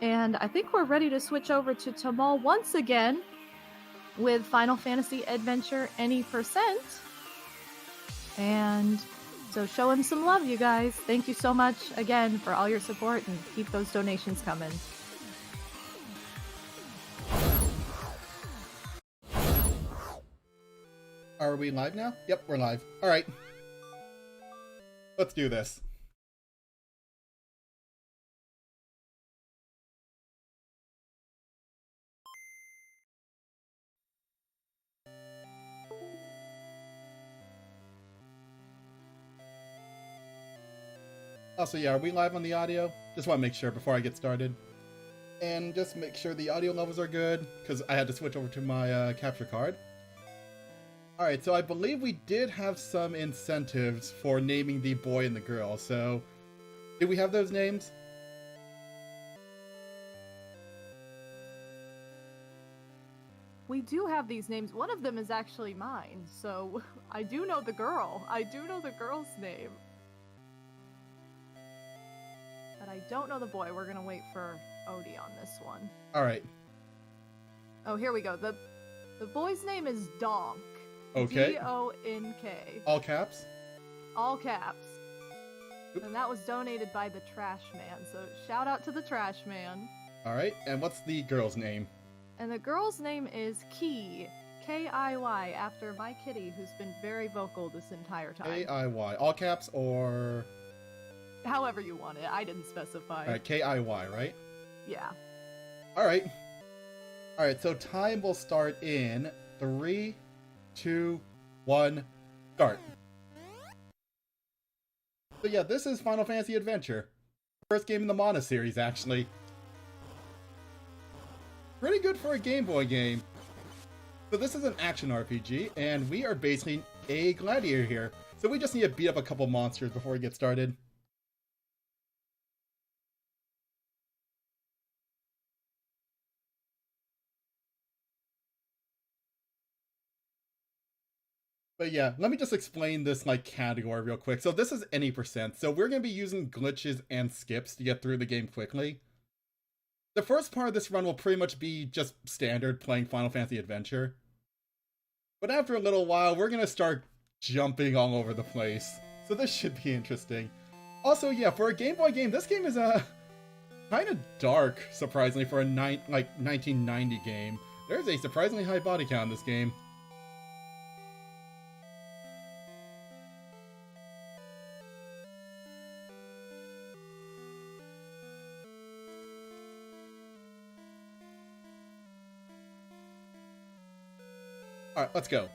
And I think we're ready to switch over to Thomal once again with Final Fantasy Adventure Any Percent. And so show him some love, you guys. Thank you so much again for all your support, and keep those donations coming. Are we live now? Yep, we're live. Alright. Let's do this. Also, yeah, are we live on the audio? Just want to make sure before I get started. And just make sure the audio levels are good, because I had to switch over to my capture card. Alright, so I believe we did have some incentives for naming the boy and the girl, so... Did we have those names? We do have these names. One of them is actually mine, so I do know the girl. I do know the girl's name. But I don't know the boy. We're gonna wait for Odie on this one. Alright. Oh, here we go. The boy's name is Donk. Okay. D-O-N-K. All caps? All caps. Oop. And that was donated by the Trash Man, so shout out to the Trash Man. Alright, and what's the girl's name? And the girl's name is Key. K-I-Y, after my kitty, who's been very vocal this entire time. K-I-Y. All caps or... However you want it. I didn't specify. Alright, K-I-Y, right? Yeah. Alright. Alright, so time will start in 3, 2, 1, start. So yeah, this is Final Fantasy Adventure. First game in the Mana series, actually. Pretty good for a Game Boy game. So this is an action RPG, and we are basically a gladiator here. So we just need to beat up a couple monsters before we get started. But yeah, let me just explain this category real quick. So this is any percent. So we're going to be using glitches and skips to get through the game quickly. The first part of this run will pretty much be just standard playing Final Fantasy Adventure. But after a little while, we're going to start jumping all over the place. So this should be interesting. Also, yeah, for a Game Boy game, this game is kind of dark, surprisingly, for a 1990 game. There's a surprisingly high body count in this game. Alright, let's go.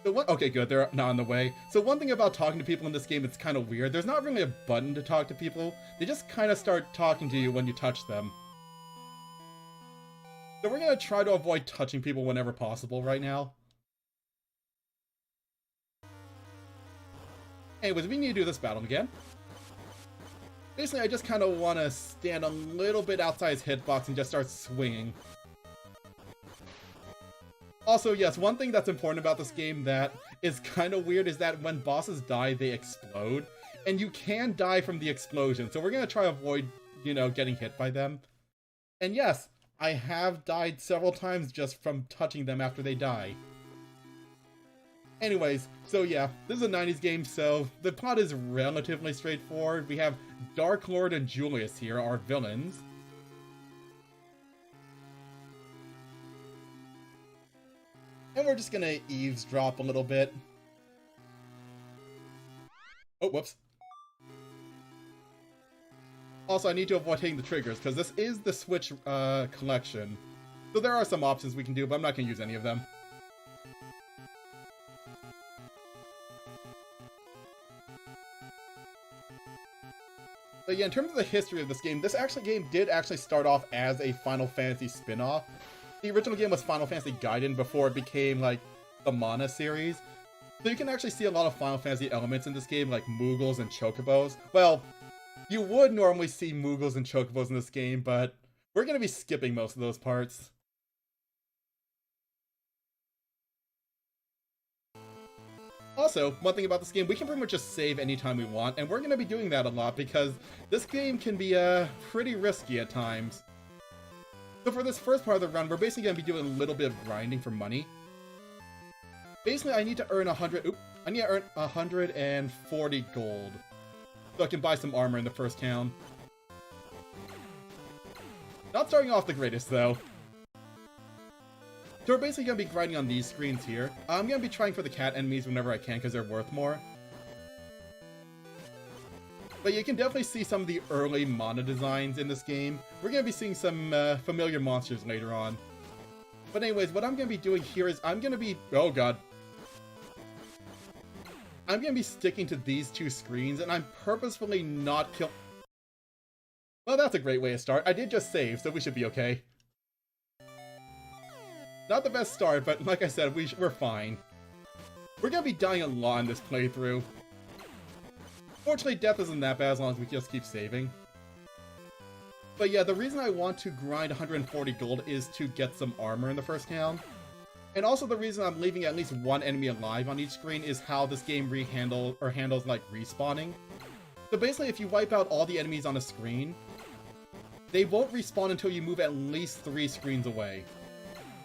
So okay, good, they're not on the way. So one thing about talking to people in this game, it's kind of weird. There's not really a button to talk to people. They just kind of start talking to you when you touch them. So we're going to try to avoid touching people whenever possible right now. Anyways, we need to do this battle again. Basically, I just kind of want to stand a little bit outside his hitbox and just start swinging. Also, yes, one thing that's important about this game that is kind of weird is that when bosses die, they explode. And you can die from the explosion, so we're going to try to avoid, getting hit by them. And yes, I have died several times just from touching them after they die. Anyways, so yeah, this is a 90s game, so the plot is relatively straightforward. We have Dark Lord and Julius here, our villains. And we're just gonna eavesdrop a little bit. Oh, whoops. Also, I need to avoid hitting the triggers, because this is the Switch collection. So there are some options we can do, but I'm not gonna use any of them. But yeah, in terms of the history of this game game did actually start off as a Final Fantasy spin-off. The original game was Final Fantasy Gaiden before it became, the Mana series. So you can actually see a lot of Final Fantasy elements in this game, like Moogles and Chocobos. Well, you would normally see Moogles and Chocobos in this game, but we're going to be skipping most of those parts. Also, one thing about this game, we can pretty much just save anytime we want, and we're going to be doing that a lot because this game can be pretty risky at times. So for this first part of the run, we're basically going to be doing a little bit of grinding for money. Basically, I need to earn 140 gold, so I can buy some armor in the first town. Not starting off the greatest, though. So we're basically going to be grinding on these screens here. I'm going to be trying for the cat enemies whenever I can because they're worth more. But you can definitely see some of the early mana designs in this game. We're going to be seeing some familiar monsters later on. But anyways, what I'm going to be doing here is I'm going to be... Oh god. I'm going to be sticking to these two screens, and I'm purposefully not kill... Well, that's a great way to start. I did just save, so we should be okay. Not the best start, but like I said, we're fine. We're gonna be dying a lot in this playthrough. Fortunately, death isn't that bad as long as we just keep saving. But yeah, the reason I want to grind 140 gold is to get some armor in the first town. And also the reason I'm leaving at least one enemy alive on each screen is how this game handles like respawning. So basically, if you wipe out all the enemies on a screen, they won't respawn until you move at least 3 screens away.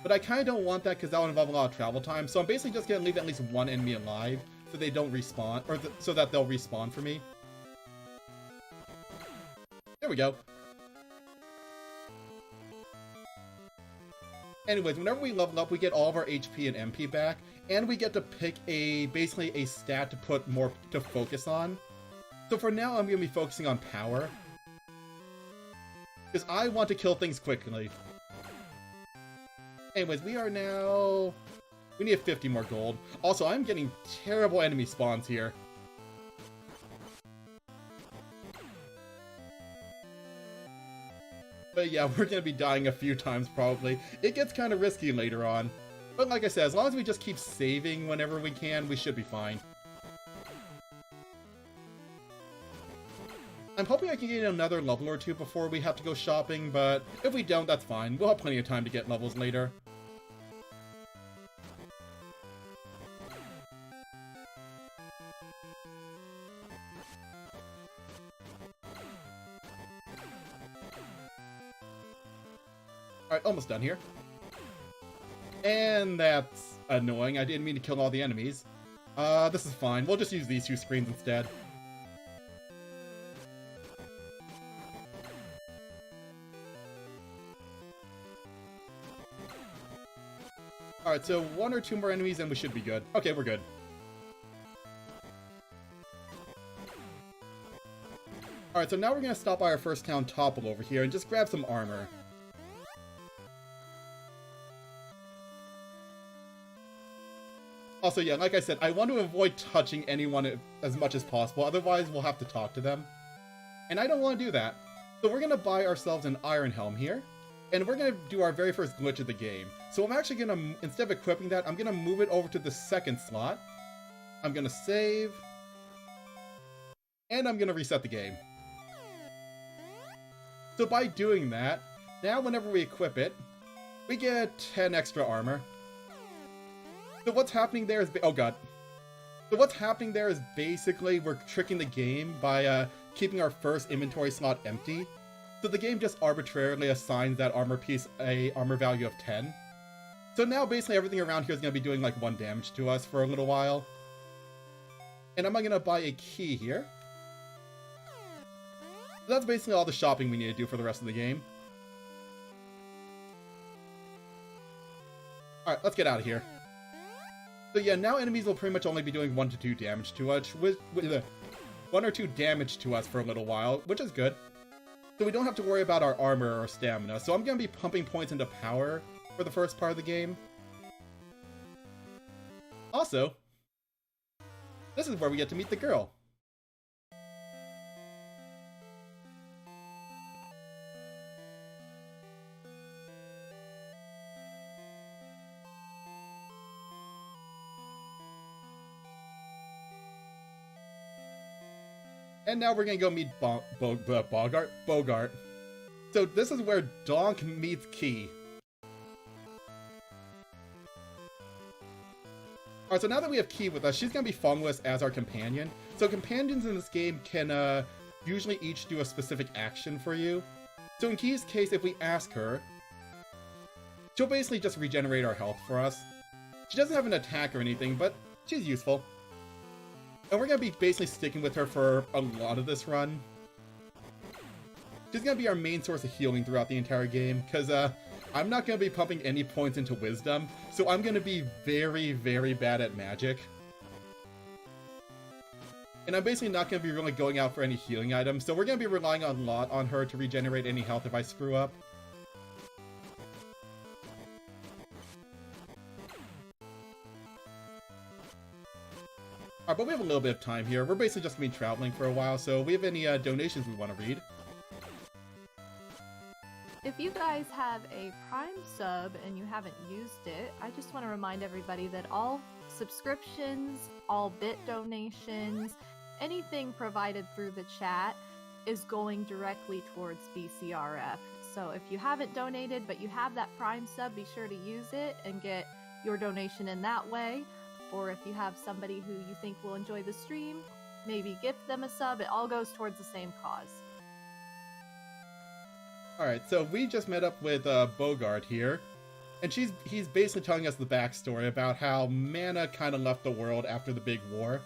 But I kind of don't want that because that would involve a lot of travel time, so I'm basically just going to leave at least one enemy alive so they don't respawn, or so that they'll respawn for me. There we go. Anyways, whenever we level up, we get all of our HP and MP back, and we get to pick basically a stat to put more to focus on. So for now, I'm going to be focusing on power, because I want to kill things quickly. Anyways, we need 50 more gold. Also, I'm getting terrible enemy spawns here. But yeah, we're gonna be dying a few times probably. It gets kind of risky later on. But like I said, as long as we just keep saving whenever we can, we should be fine. I'm hoping I can get another level or two before we have to go shopping, but if we don't, that's fine. We'll have plenty of time to get levels later. Alright, almost done here. And that's annoying. I didn't mean to kill all the enemies. This is fine. We'll just use these two screens instead. Alright, so 1 or 2 more enemies and we should be good. Okay, we're good. Alright, so now we're gonna stop by our first town, Thomal, over here and just grab some armor. Also, yeah, like I said, I want to avoid touching anyone as much as possible, otherwise we'll have to talk to them. And I don't want to do that. So we're gonna buy ourselves an iron helm here. And we're going to do our very first glitch of the game. So I'm actually going to, instead of equipping that, I'm going to move it over to the second slot. I'm going to save. And I'm going to reset the game. So by doing that, now whenever we equip it, we get 10 extra armor. So what's happening there is... Oh god. So what's happening there is basically we're tricking the game by keeping our first inventory slot empty. So the game just arbitrarily assigns that armor piece a armor value of 10. So now basically everything around here is going to be doing like 1 damage to us for a little while. And I'm going to buy a key here. So that's basically all the shopping we need to do for the rest of the game. Alright, let's get out of here. So yeah, now enemies will pretty much only be doing 1 to 2 damage to us, 1 or 2 damage to us for a little while, which is good. So we don't have to worry about our armor or stamina. So I'm going to be pumping points into power for the first part of the game. Also, this is where we get to meet the girl. And now we're gonna go meet Bogart. So this is where Donk meets Key. Alright, Alright, so now that we have Key with us, she's gonna be following us as our companion. So companions in this game can usually each do a specific action for you. So in Key's case, if we ask her, she'll basically just regenerate our health for us. She doesn't have an attack or anything, but she's useful. And we're gonna be basically sticking with her for a lot of this run. She's gonna be our main source of healing throughout the entire game, because I'm not gonna be pumping any points into Wisdom, so I'm gonna be very, very bad at magic. And I'm basically not gonna be really going out for any healing items, so we're gonna be relying a lot on her to regenerate any health if I screw up. Alright, but we have a little bit of time here. We're basically just gonna be traveling for a while, so we have any donations we want to read. If you guys have a Prime sub and you haven't used it, I just want to remind everybody that all subscriptions, all bit donations, anything provided through the chat is going directly towards BCRF. So if you haven't donated but you have that Prime sub, be sure to use it and get your donation in that way. Or if you have somebody who you think will enjoy the stream, maybe gift them a sub. It all goes towards the same cause. Alright, so we just met up with Bogart here, and he's basically telling us the backstory about how Mana kind of left the world after the big war.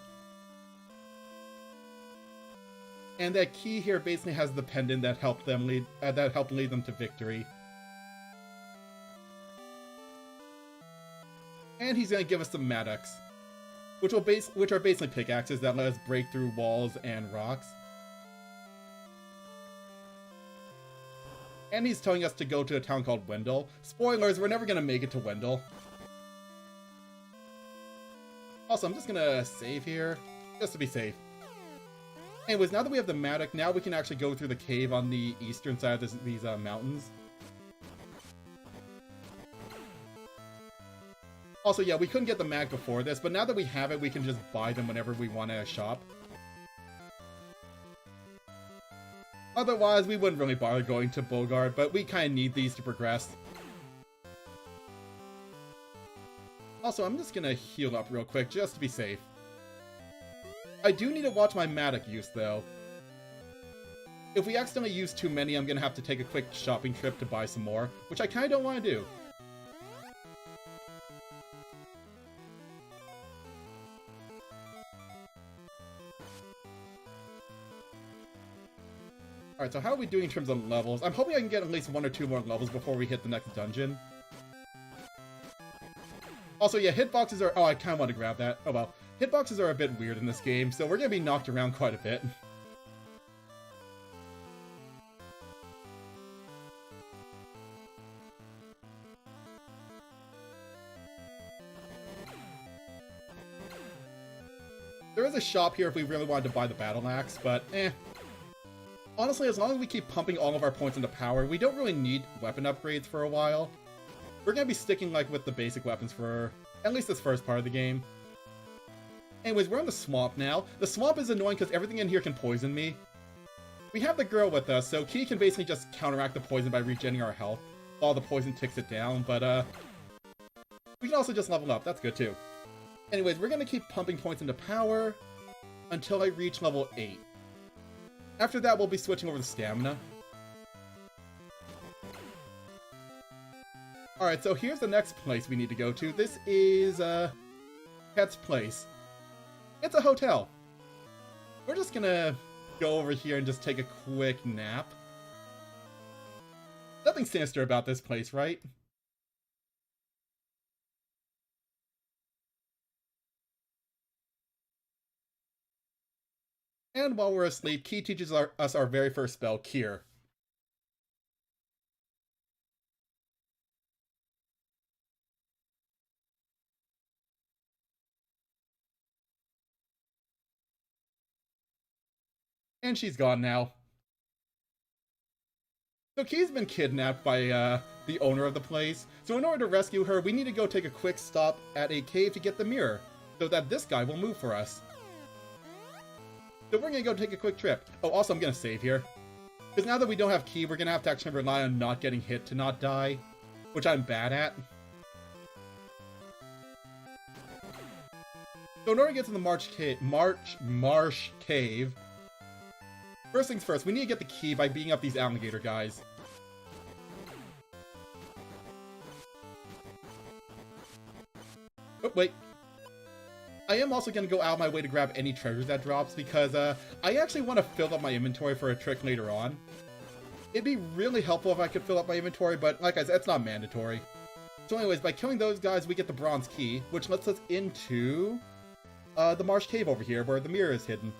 And that Key here basically has the pendant that helped them lead them to victory. And he's gonna give us some Maddox, which are basically pickaxes that let us break through walls and rocks. And he's telling us to go to a town called Wendell. Spoilers, we're never gonna make it to Wendell. Also, I'm just gonna save here, just to be safe. Anyways, now that we have the Maddox, now we can actually go through the cave on the eastern side of these mountains. Also, yeah, we couldn't get the mag before this, but now that we have it, we can just buy them whenever we want to shop. Otherwise, we wouldn't really bother going to Bogart, but we kind of need these to progress. Also, I'm just gonna heal up real quick, just to be safe. I do need to watch my Matic use, though. If we accidentally use too many, I'm gonna have to take a quick shopping trip to buy some more, which I kinda don't want to do. Alright, so how are we doing in terms of levels? I'm hoping I can get at least 1 or 2 more levels before we hit the next dungeon. Also, yeah, hitboxes are... Oh, I kind of want to grab that. Oh well. Hitboxes are a bit weird in this game, so we're going to be knocked around quite a bit. There is a shop here if we really wanted to buy the battle axe, but eh. Honestly, as long as we keep pumping all of our points into power, we don't really need weapon upgrades for a while. We're gonna be sticking with the basic weapons for at least this first part of the game. Anyways, we're on the swamp now. The swamp is annoying because everything in here can poison me. We have the girl with us, so Key can basically just counteract the poison by regenerating our health while the poison ticks it down, but we can also just level up. That's good too. Anyways, we're gonna keep pumping points into power until I reach level 8. After that, we'll be switching over to stamina. Alright, so here's the next place we need to go to. This is, Pet's place. It's a hotel. We're just gonna go over here and just take a quick nap. Nothing sinister about this place, right? And while we're asleep, Key teaches us our very first spell, Cure. And she's gone now. So Key's been kidnapped by the owner of the place, so in order to rescue her, we need to go take a quick stop at a cave to get the mirror, so that this guy will move for us. So we're gonna go take a quick trip. Oh, also I'm gonna save here. Because now that we don't have Key, we're gonna have to actually rely on not getting hit to not die, which I'm bad at. So in order to get to the Marsh Cave, first things first, we need to get the key by beating up these alligator guys. Oh, wait. I am also going to go out of my way to grab any treasures that drops because I actually want to fill up my inventory for a trick later on. It'd be really helpful if I could fill up my inventory, but like I said, it's not mandatory. So anyways, by killing those guys, we get the bronze key, which lets us into the Marsh Cave over here, where the mirror is hidden.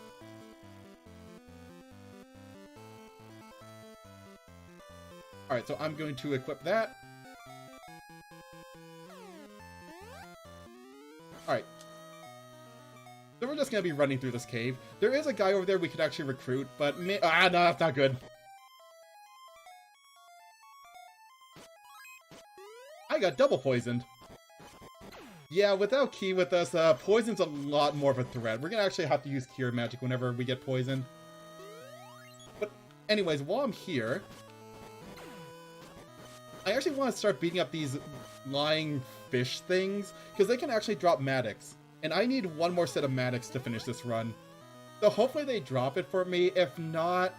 Alright, so I'm going to equip that. Alright. So we're just going to be running through this cave. There is a guy over there we could actually recruit, but no, that's not good. I got double poisoned. Yeah, without Key with us, poison's a lot more of a threat. We're gonna actually have to use Cure Magic whenever we get poisoned. But anyways, while I'm here, I actually want to start beating up these lying fish things, because they can actually drop Maddox. And I need one more set of Maddox to finish this run. So hopefully they drop it for me. If not,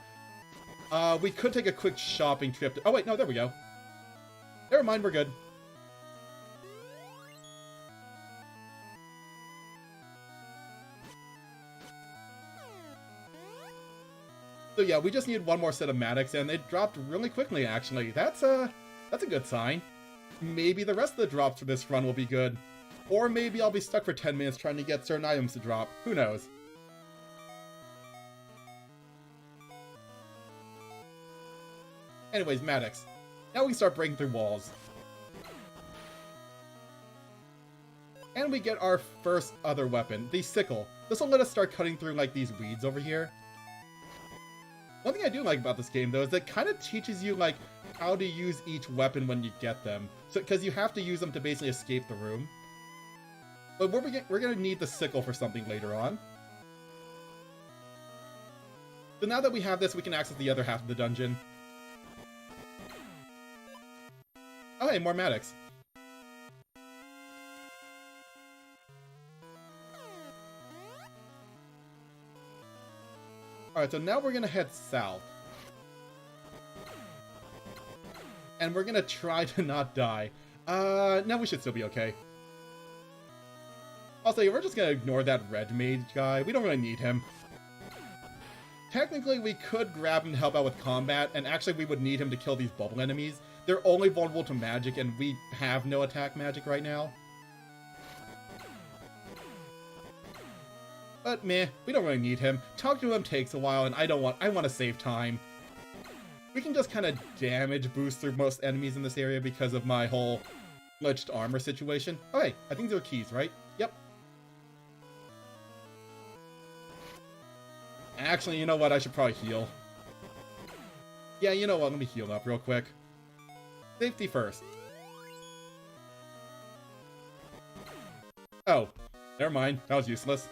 we could take a quick shopping trip. Oh wait, no, there we go. Never mind, we're good. So yeah, we just need one more set of Maddox, and it dropped really quickly, actually. That's a good sign. Maybe the rest of the drops for this run will be good. Or maybe I'll be stuck for 10 minutes trying to get certain items to drop. Who knows? Anyways, Maddox. Now we can start breaking through walls. And we get our first other weapon, the sickle. This will let us start cutting through, like, these weeds over here. One thing I do like about this game, though, is it kind of teaches you, like, how to use each weapon when you get them. So, because you have to use them to basically escape the room. But we're going to need the sickle for something later on. So now that we have this, we can access the other half of the dungeon. Oh, hey, more Maddox. Alright, so now we're gonna head south. And we're gonna try to not die. No, we should still be okay. Also, we're just gonna ignore that red mage guy. We don't really need him. Technically, we could grab him to help out with combat, and actually we would need him to kill these bubble enemies. They're only vulnerable to magic, and we have no attack magic right now. But meh, we don't really need him. Talking to him takes a while, and I want to save time. We can just kind of damage boost through most enemies in this area because of my whole glitched armor situation. Oh hey, I think they're keys, right? Yep. Actually, you know what? I should probably heal. Yeah, you know what? Let me heal up real quick. Safety first. Oh, never mind. That was useless.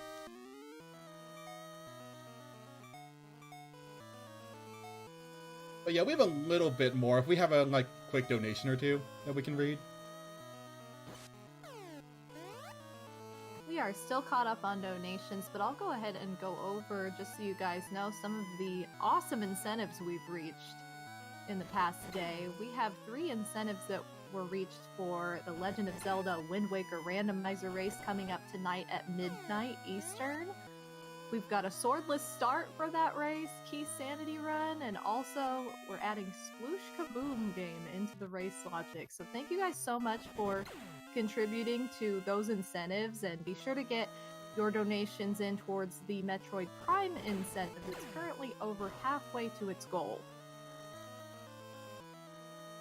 But yeah, we have a little bit more. If we have a, like, quick donation or two that we can read. We are still caught up on donations, but I'll go ahead and go over, just so you guys know, some of the awesome incentives we've reached in the past day. We have 3 incentives that were reached for the Legend of Zelda Wind Waker randomizer race coming up tonight at midnight Eastern. We've got a swordless start for that race, Key Sanity Run, and also we're adding Sploosh Kaboom game into the race logic. So thank you guys so much for contributing to those incentives, and be sure to get your donations in towards the Metroid Prime incentive that's currently over halfway to its goal.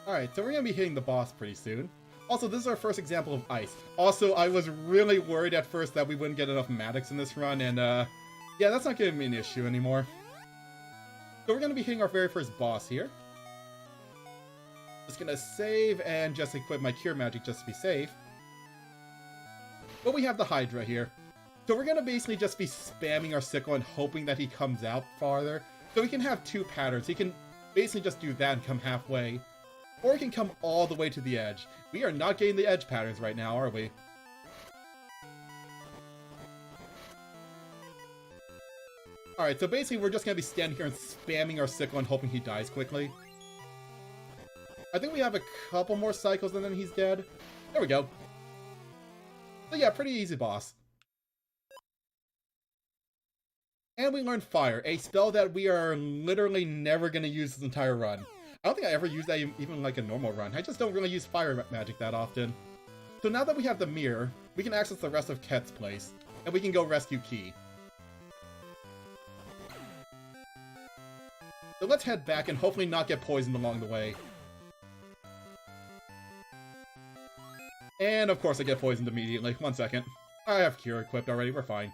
Alright, so we're going to be hitting the boss pretty soon. Also, this is our first example of ice. Also, I was really worried at first that we wouldn't get enough Maddox in this run, and yeah, that's not giving me an issue anymore. So we're going to be hitting our very first boss here. Just going to save and just equip my Cure Magic just to be safe. But we have the Hydra here. So we're going to basically just be spamming our sickle and hoping that he comes out farther. So we can have 2 patterns. He can basically just do that and come halfway. Or he can come all the way to the edge. We are not getting the edge patterns right now, are we? Alright, so basically we're just gonna be standing here and spamming our sickle and hoping he dies quickly. I think we have a couple more cycles and then he's dead. There we go. So yeah, pretty easy boss. And we learned Fire, a spell that we are literally never going to use this entire run. I don't think I ever used that even like a normal run. I just don't really use fire magic that often. So now that we have the mirror, we can access the rest of Ket's place, and we can go rescue Key. So let's head back and hopefully not get poisoned along the way. And of course I get poisoned immediately. 1 second. I have Cure equipped already, we're fine.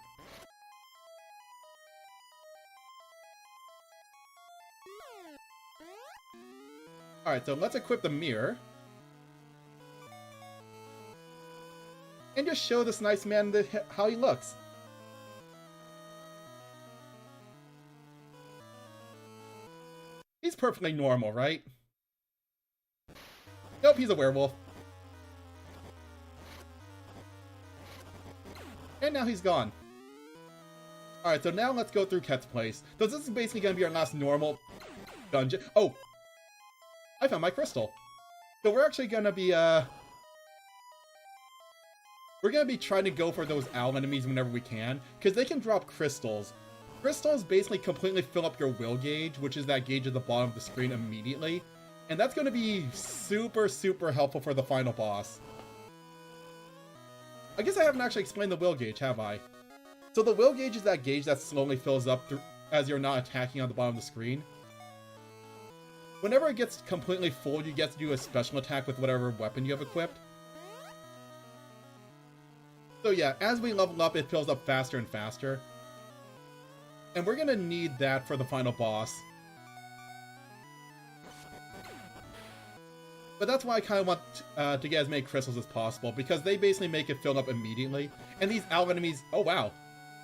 Alright, so let's equip the mirror. And just show this nice man how he looks. He's perfectly normal, right? Nope, he's a werewolf. And now he's gone. Alright, so now let's go through Ket's place. So this is basically going to be our last normal dungeon. Oh! I found my crystal. So we're actually going to be, we're going to be trying to go for those owl enemies whenever we can, because they can drop crystals. Crystals basically completely fill up your will gauge, which is that gauge at the bottom of the screen immediately. And that's going to be super, super helpful for the final boss. I guess I haven't actually explained the will gauge, have I? So the will gauge is that gauge that slowly fills up as you're not attacking on the bottom of the screen. Whenever it gets completely full, you get to do a special attack with whatever weapon you have equipped. So yeah, as we level up, it fills up faster and faster. And we're gonna need that for the final boss. But that's why I kind of want to get as many crystals as possible, because they basically make it fill up immediately. And these owl enemies, oh wow,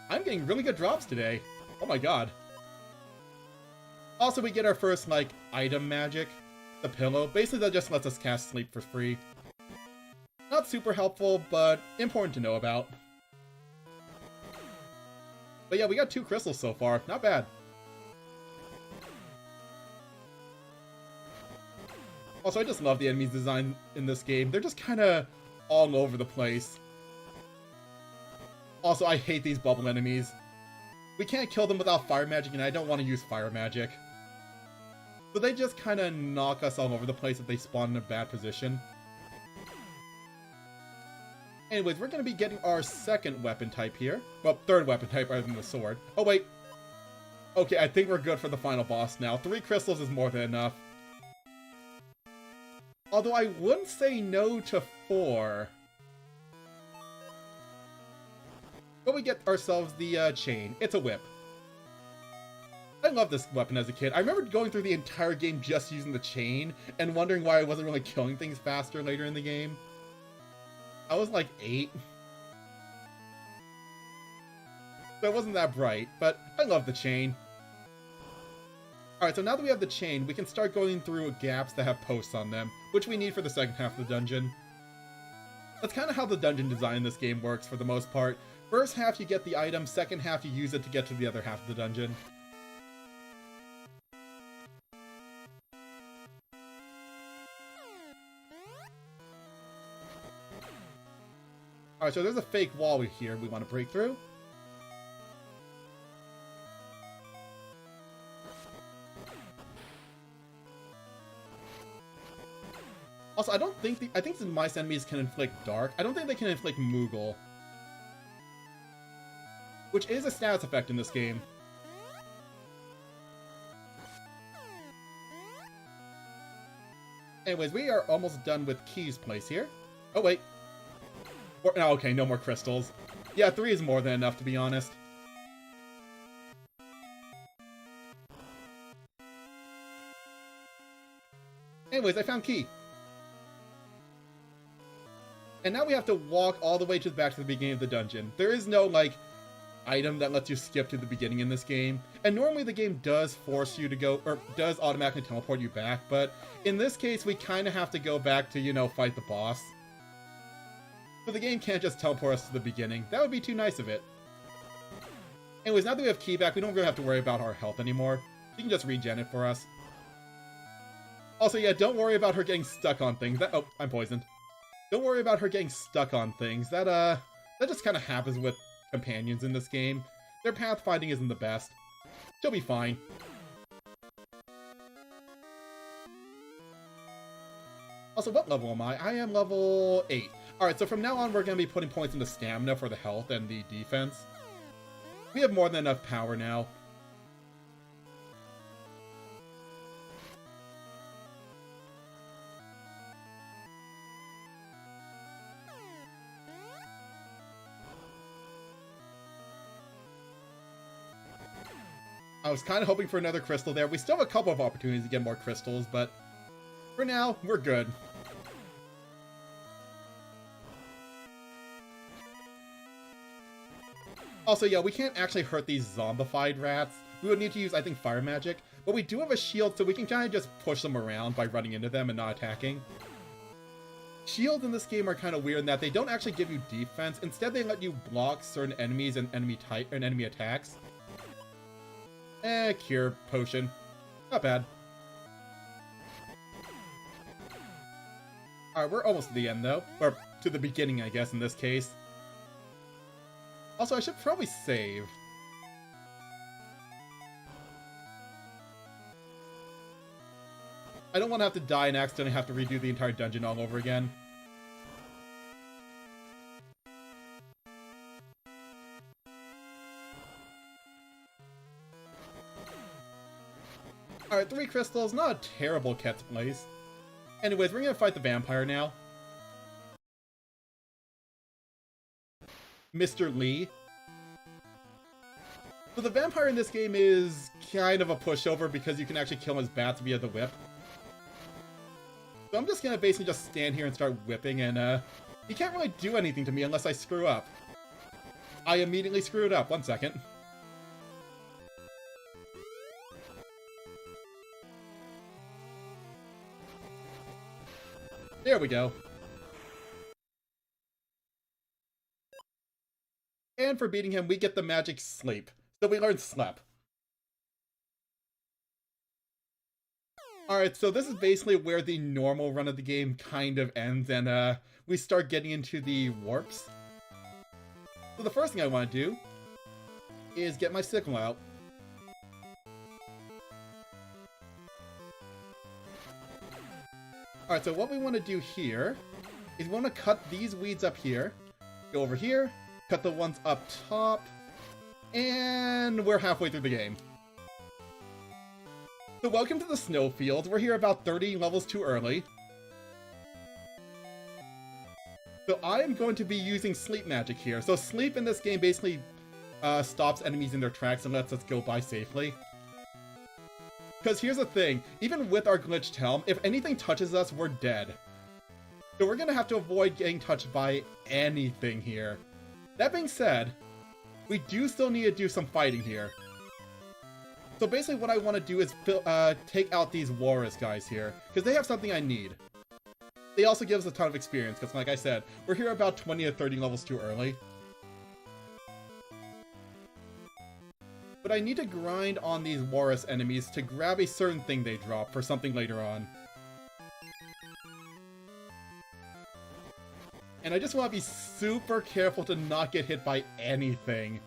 I'm getting really good drops today. Oh my god. Also, we get our first, like, item magic, the pillow. Basically, that just lets us cast sleep for free. Not super helpful, but important to know about. But yeah, we got 2 crystals so far. Not bad. Also, I just love the enemies design in this game. They're just kind of all over the place. Also, I hate these bubble enemies. We can't kill them without fire magic, and I don't want to use fire magic. So they just kind of knock us all over the place if they spawn in a bad position. Anyways, we're going to be getting our second weapon type here. Well, third weapon type other than the sword. Oh, wait. Okay, I think we're good for the final boss now. 3 crystals is more than enough. Although I wouldn't say no to 4. But we get ourselves the chain. It's a whip. I loved this weapon as a kid. I remember going through the entire game just using the chain and wondering why I wasn't really killing things faster later in the game. I was like 8. So it wasn't that bright, but I love the chain. Alright, so now that we have the chain, we can start going through gaps that have posts on them, which we need for the second half of the dungeon. That's kind of how the dungeon design in this game works for the most part. First half you get the item, second half you use it to get to the other half of the dungeon. Alright, so there's a fake wall here we want to break through. Also, I don't think I think the mice enemies can inflict dark. I don't think they can inflict Moogle. Which is a status effect in this game. Anyways, we are almost done with Key's place here. Oh, wait. Oh, okay, no more crystals. Yeah, 3 is more than enough, to be honest. Anyways, I found Key. And now we have to walk all the way back to the beginning of the dungeon. There is no, like, item that lets you skip to the beginning in this game. And normally the game does force you to go, or does automatically teleport you back, but in this case we kind of have to go back to, you know, fight the boss. So the game can't just teleport us to the beginning. That would be too nice of it. Anyways, now that we have key back, we don't really have to worry about our health anymore. She can just regen it for us. Also, yeah, don't worry about her getting stuck on things. Oh, I'm poisoned. Don't worry about her getting stuck on things. That just kind of happens with companions in this game. Their pathfinding isn't the best. She'll be fine. Also, what level am I? I am level 8. Alright, so from now on, we're going to be putting points into stamina for the health and the defense. We have more than enough power now. I was kind of hoping for another crystal there. We still have a couple of opportunities to get more crystals, but for now, we're good. Also, yeah, we can't actually hurt these zombified rats. We would need to use, I think, fire magic. But we do have a shield, so we can kind of just push them around by running into them and not attacking. Shields in this game are kind of weird in that they don't actually give you defense. Instead, they let you block certain enemies and enemy attacks. Cure potion. Not bad. Alright, we're almost to the end, though. Or to the beginning, I guess, in this case. Also, I should probably save. I don't want to have to die and accidentally have to redo the entire dungeon all over again. Alright, 3 crystals, not a terrible cat's place. Anyways, we're gonna fight the vampire now. Mr. Lee. So the vampire in this game is kind of a pushover because you can actually kill his bats via the whip. So I'm just gonna basically just stand here and start whipping, and he can't really do anything to me unless I screw up. I immediately screwed up. 1 second. There we go. And for beating him, we get the magic sleep. So we learn slap. Alright, so this is basically where the normal run of the game kind of ends, and we start getting into the warps. So the first thing I want to do is get my sickle out. Alright, so what we want to do here is we want to cut these weeds up here, go over here, cut the ones up top, and we're halfway through the game. So welcome to the snowfield. We're here about 30 levels too early. So I am going to be using sleep magic here. So sleep in this game basically stops enemies in their tracks and lets us go by safely. Because here's the thing, even with our glitched helm, if anything touches us, we're dead. So we're going to have to avoid getting touched by anything here. That being said, we do still need to do some fighting here. So basically what I want to do is take out these Walrus guys here, because they have something I need. They also give us a ton of experience, because like I said, we're here about 20 to 30 levels too early. But I need to grind on these Walrus enemies to grab a certain thing they drop for something later on. And I just want to be super careful to not get hit by anything.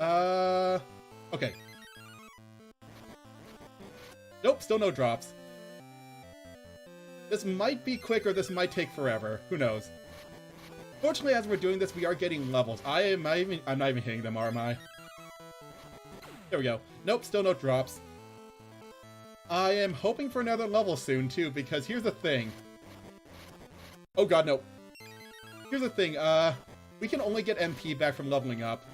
Okay. Nope, still no drops. This might be quick or this might take forever. Who knows? Fortunately, as we're doing this, we are getting levels. I'm not even hitting them, am I? There we go. Nope, still no drops. I am hoping for another level soon, too, because here's the thing. Oh god, no. Here's the thing, we can only get MP back from leveling up.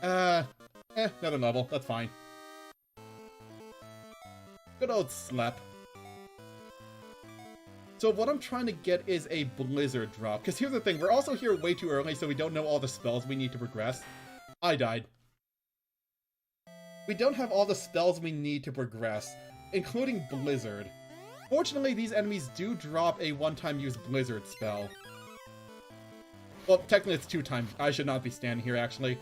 Another level, that's fine. Good old slap. So what I'm trying to get is a blizzard drop, because here's the thing, we're also here way too early, so we don't know all the spells we need to progress. I died. We don't have all the spells we need to progress, including blizzard. Fortunately, these enemies do drop a one-time use blizzard spell. Well, technically it's 2 times. I should not be standing here, actually.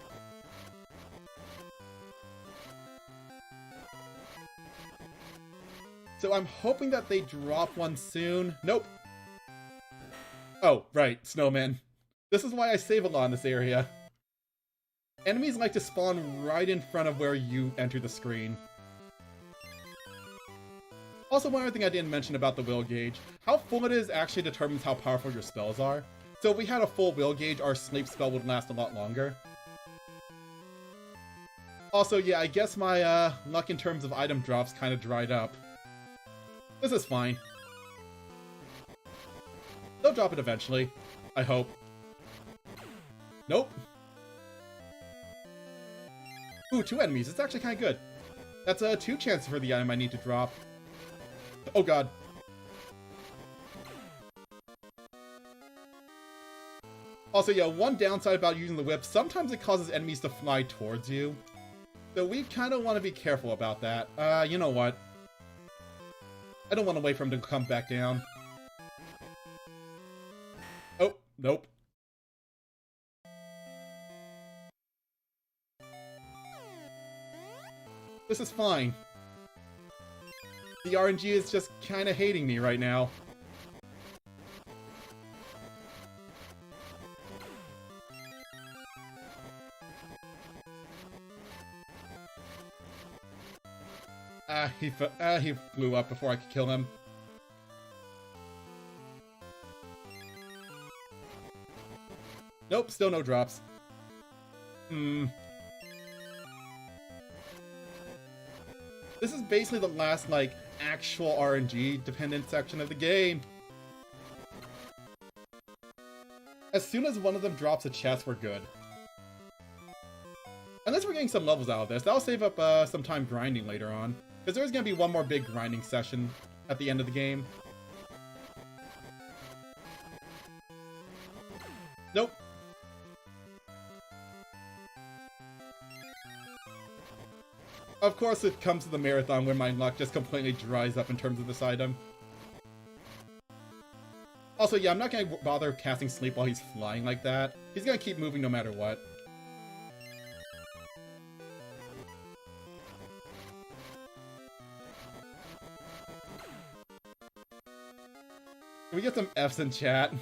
So I'm hoping that they drop one soon. Nope. Oh, right, snowman. This is why I save a lot in this area. Enemies like to spawn right in front of where you enter the screen. Also, one other thing I didn't mention about the will gauge. How full it is actually determines how powerful your spells are. So if we had a full will gauge, our sleep spell would last a lot longer. Also, yeah, I guess my luck in terms of item drops kind of dried up. This is fine. They'll drop it eventually. I hope. Nope. Ooh, 2 enemies. It's actually kind of good. That's 2 chances for the item I need to drop. Oh god. Also, yeah, one downside about using the whip, sometimes it causes enemies to fly towards you. So we kind of want to be careful about that. You know what? I don't want to wait for him to come back down. Oh, nope. This is fine. The RNG is just kind of hating me right now. He blew up before I could kill him. Nope, still no drops. This is basically the last, like, actual RNG dependent section of the game. As soon as one of them drops a chest, we're good. Unless we're getting some levels out of this, that'll save up some time grinding later on. Because there's going to be one more big grinding session at the end of the game. Nope. Of course it comes to the marathon where my luck just completely dries up in terms of this item. Also, yeah, I'm not going to bother casting sleep while he's flying like that. He's going to keep moving no matter what. Can we get some Fs in chat?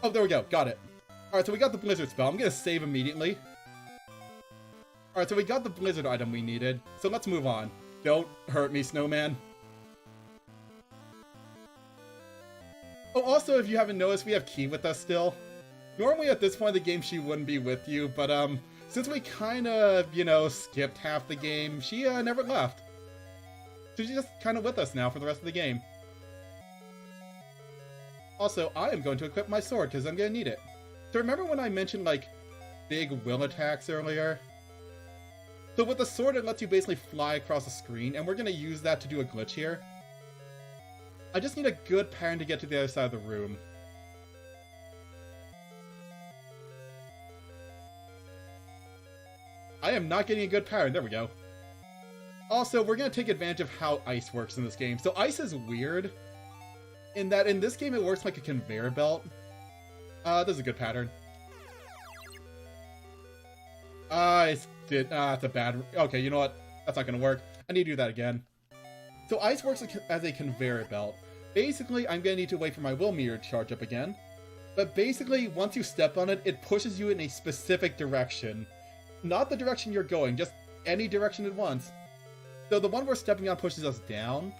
Oh, there we go. Got it. Alright, so we got the Blizzard spell. I'm gonna save immediately. Alright, so we got the Blizzard item we needed. So let's move on. Don't hurt me, snowman. Oh, also, if you haven't noticed, we have Key with us still. Normally at this point of the game, she wouldn't be with you, but since we kind of, you know, skipped half the game, she never left. So she's just kind of with us now for the rest of the game. Also, I am going to equip my sword, because I'm going to need it. So remember when I mentioned, like, big will attacks earlier? So with the sword, it lets you basically fly across the screen, and we're going to use that to do a glitch here. I just need a good pattern to get to the other side of the room. I am not getting a good pattern. There we go. Also, we're going to take advantage of how ice works in this game. So ice is weird, in that in this game it works like a conveyor belt. This is a good pattern. It's a bad... Okay, you know what? That's not going to work. I need to do that again. So ice works as a conveyor belt. Basically, I'm going to need to wait for my will meter to charge up again. But basically, once you step on it, it pushes you in a specific direction. Not the direction you're going, just any direction at once. So the one we're stepping on pushes us down.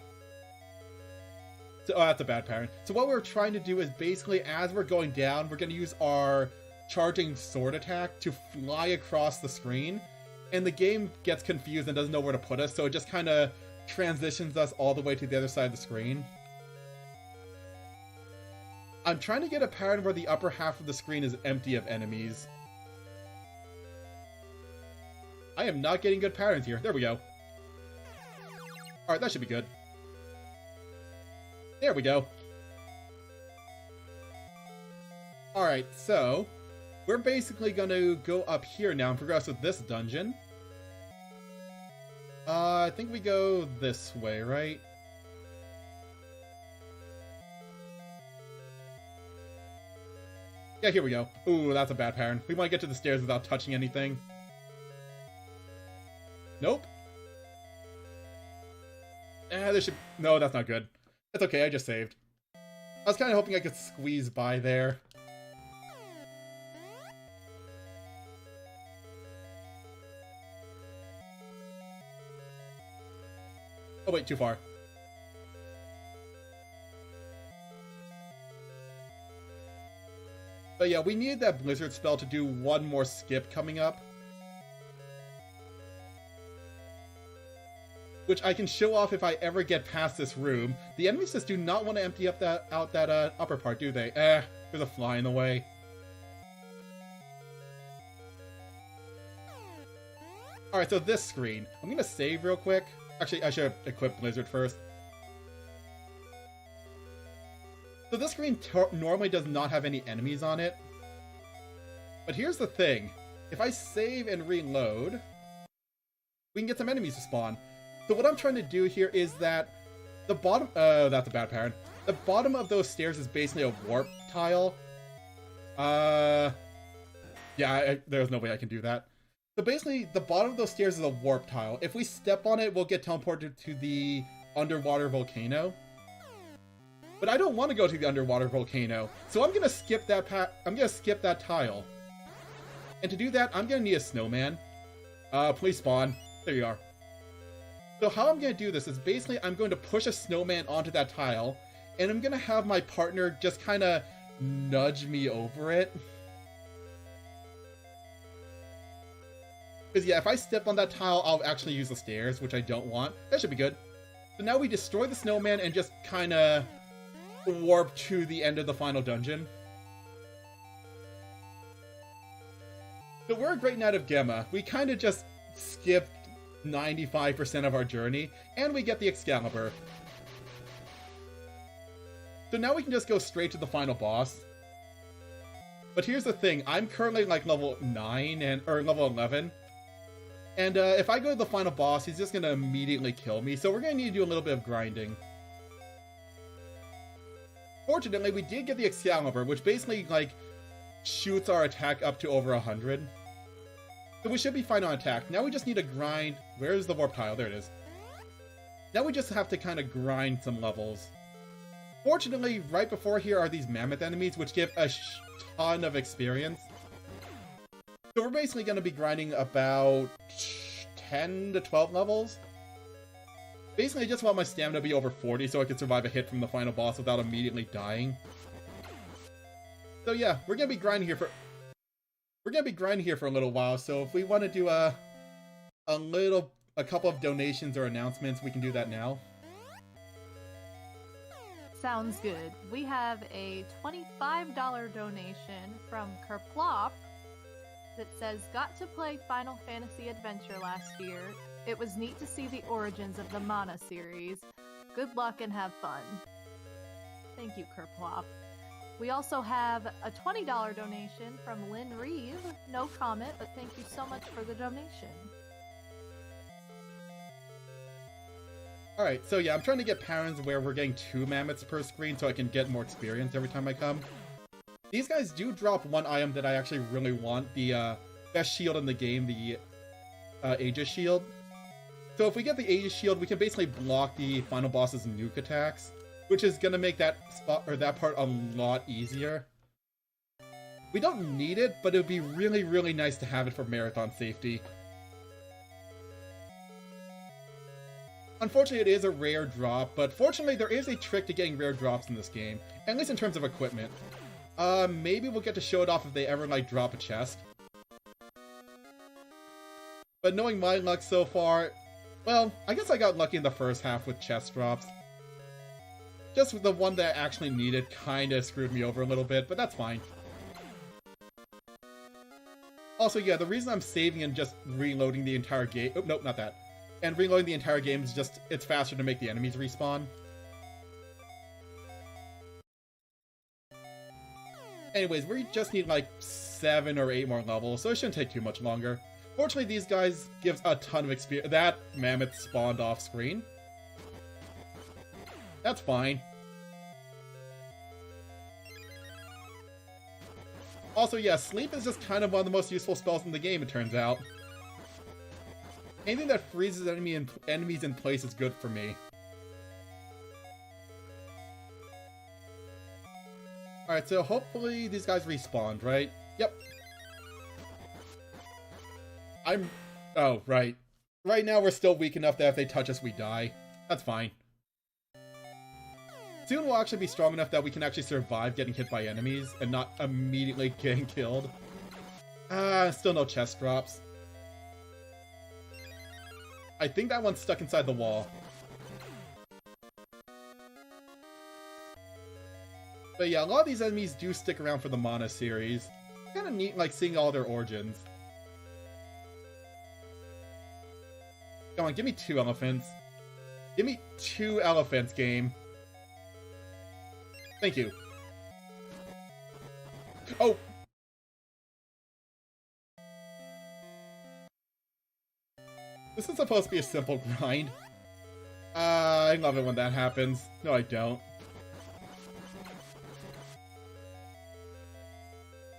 So, that's a bad pattern. So what we're trying to do is basically, as we're going down, we're going to use our charging sword attack to fly across the screen. And the game gets confused and doesn't know where to put us, so it just kind of transitions us all the way to the other side of the screen. I'm trying to get a pattern where the upper half of the screen is empty of enemies. I am not getting good patterns here. There we go. Alright, that should be good. There we go. Alright, so we're basically gonna go up here now and progress with this dungeon. I think we go this way, right? Yeah, here we go. Ooh, that's a bad pattern. We want to get to the stairs without touching anything. Nope. There should... No, that's not good. That's okay, I just saved. I was kind of hoping I could squeeze by there. Oh wait, too far. But yeah, we need that blizzard spell to do one more skip coming up. Which I can show off if I ever get past this room. The enemies just do not want to empty up that upper part, do they? There's a fly in the way. Alright, so this screen. I'm gonna save real quick. Actually, I should have equipped Blizzard first. So this screen normally does not have any enemies on it. But here's the thing. If I save and reload, we can get some enemies to spawn. So what I'm trying to do here is that the bottom... that's a bad pattern. The bottom of those stairs is basically a warp tile. Yeah, there's no way I can do that. So basically, the bottom of those stairs is a warp tile. If we step on it, we'll get teleported to the underwater volcano. But I don't want to go to the underwater volcano, so I'm gonna skip that tile. And to do that, I'm gonna need a snowman. Please spawn. There you are. So how I'm gonna do this is basically I'm going to push a snowman onto that tile, and I'm gonna have my partner just kind of nudge me over it. Because yeah, if I step on that tile, I'll actually use the stairs, which I don't want. That should be good. So now we destroy the snowman and just kind of warp to the end of the final dungeon. So we're a Great Knight of Gemma. We kind of just skipped 95% of our journey, and we get the Excalibur. So now we can just go straight to the final boss. But here's the thing, I'm currently like level 9 or level 11. And if I go to the final boss, he's just going to immediately kill me, so we're going to need to do a little bit of grinding. Fortunately, we did get the Excalibur, which basically, like, shoots our attack up to over 100. So we should be fine on attack. Now we just need to grind... Where's the warp tile? There it is. Now we just have to kind of grind some levels. Fortunately, right before here are these mammoth enemies, which give a ton of experience. So we're basically going to be grinding about 10 to 12 levels. Basically, I just want my stamina to be over 40 so I can survive a hit from the final boss without immediately dying. So yeah, we're going to be grinding here for... We're going to be grinding here for a little while, so if we want to do a couple of donations or announcements, we can do that now. Sounds good. We have a $25 donation from Kerplop that says, got to play Final Fantasy Adventure last year. It was neat to see the origins of the Mana series. Good luck and have fun. Thank you, Kerplop. We also have a $20 donation from Lynn Reeve. No comment, but thank you so much for the donation. Alright, so yeah, I'm trying to get patterns where we're getting 2 mammoths per screen so I can get more experience every time I come. These guys do drop one item that I actually really want, the best shield in the game, the Aegis Shield. So if we get the Aegis Shield, we can basically block the final boss's nuke attacks, which is gonna make that spot or that part a lot easier. We don't need it, but it would be really, really nice to have it for marathon safety. Unfortunately, it is a rare drop, but fortunately there is a trick to getting rare drops in this game, at least in terms of equipment. Maybe we'll get to show it off if they ever, like, drop a chest. But knowing my luck so far, well, I guess I got lucky in the first half with chest drops. Just with the one that I actually needed kinda screwed me over a little bit, but that's fine. Also, yeah, the reason I'm saving and just reloading the entire game... Oh, nope, not that. And reloading the entire game is just, it's faster to make the enemies respawn. Anyways, we just need like 7 or 8 more levels, so it shouldn't take too much longer. Fortunately, these guys gives a ton of experience. That mammoth spawned off screen. That's fine. Also, yeah, sleep is just kind of one of the most useful spells in the game, it turns out. Anything that freezes enemies in place is good for me. Alright, so hopefully these guys respawned, right? Yep. Oh, right. Right now we're still weak enough that if they touch us, we die. That's fine. Soon we'll actually be strong enough that we can actually survive getting hit by enemies and not immediately getting killed. Still no chest drops. I think that one's stuck inside the wall. But yeah, a lot of these enemies do stick around for the Mana series. Kind of neat, like, seeing all their origins. Come on, give me 2 elephants. Give me 2 elephants, game. Thank you. Oh! This is supposed to be a simple grind. I love it when that happens. No, I don't.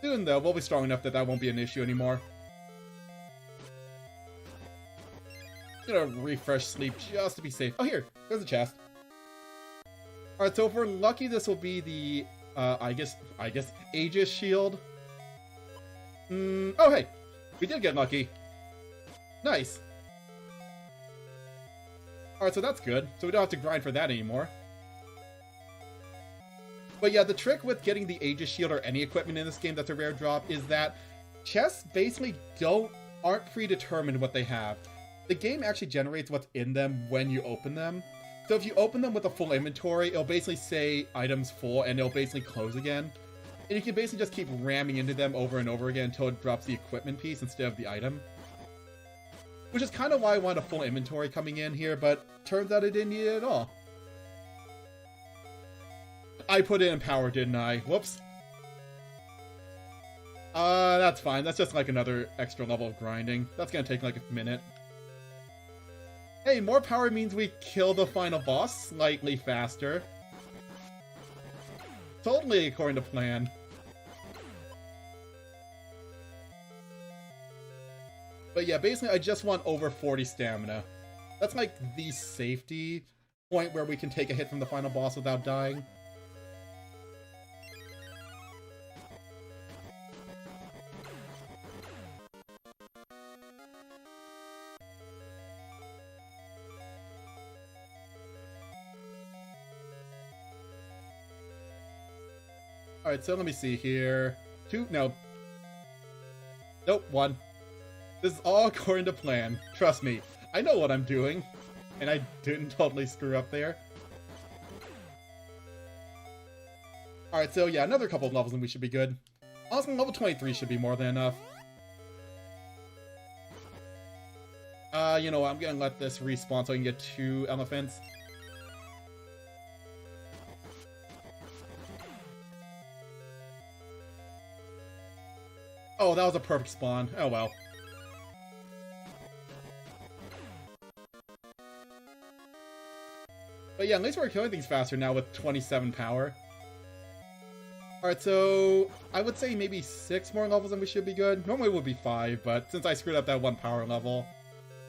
Soon, though, we'll be strong enough that that won't be an issue anymore. Gonna refresh sleep just to be safe. Oh, here! There's a chest. Alright, so if we're lucky, this will be the, I guess, Aegis shield. Oh, hey! We did get lucky. Nice. Alright, so that's good. So we don't have to grind for that anymore. But yeah, the trick with getting the Aegis shield or any equipment in this game that's a rare drop is that chests basically aren't predetermined what they have. The game actually generates what's in them when you open them. So if you open them with a full inventory, it'll basically say items full and it'll basically close again. And you can basically just keep ramming into them over and over again until it drops the equipment piece instead of the item. Which is kind of why I want a full inventory coming in here, but turns out I didn't need it at all. I put it in power, didn't I? Whoops. That's fine. That's just like another extra level of grinding. That's gonna take like a minute. Hey, more power means we kill the final boss slightly faster. Totally according to plan. But yeah, basically I just want over 40 stamina. That's like the safety point where we can take a hit from the final boss without dying. Alright, so let me see here. 2? No. Nope, 1. This is all according to plan. Trust me, I know what I'm doing. And I didn't totally screw up there. Alright, so yeah, another couple of levels and we should be good. Awesome, level 23 should be more than enough. You know what, I'm gonna let this respawn so I can get 2 elephants. Oh, that was a perfect spawn. Oh well. But yeah, at least we're killing things faster now with 27 power. Alright, so I would say maybe 6 more levels and we should be good. Normally it would be 5, but since I screwed up that 1 power level,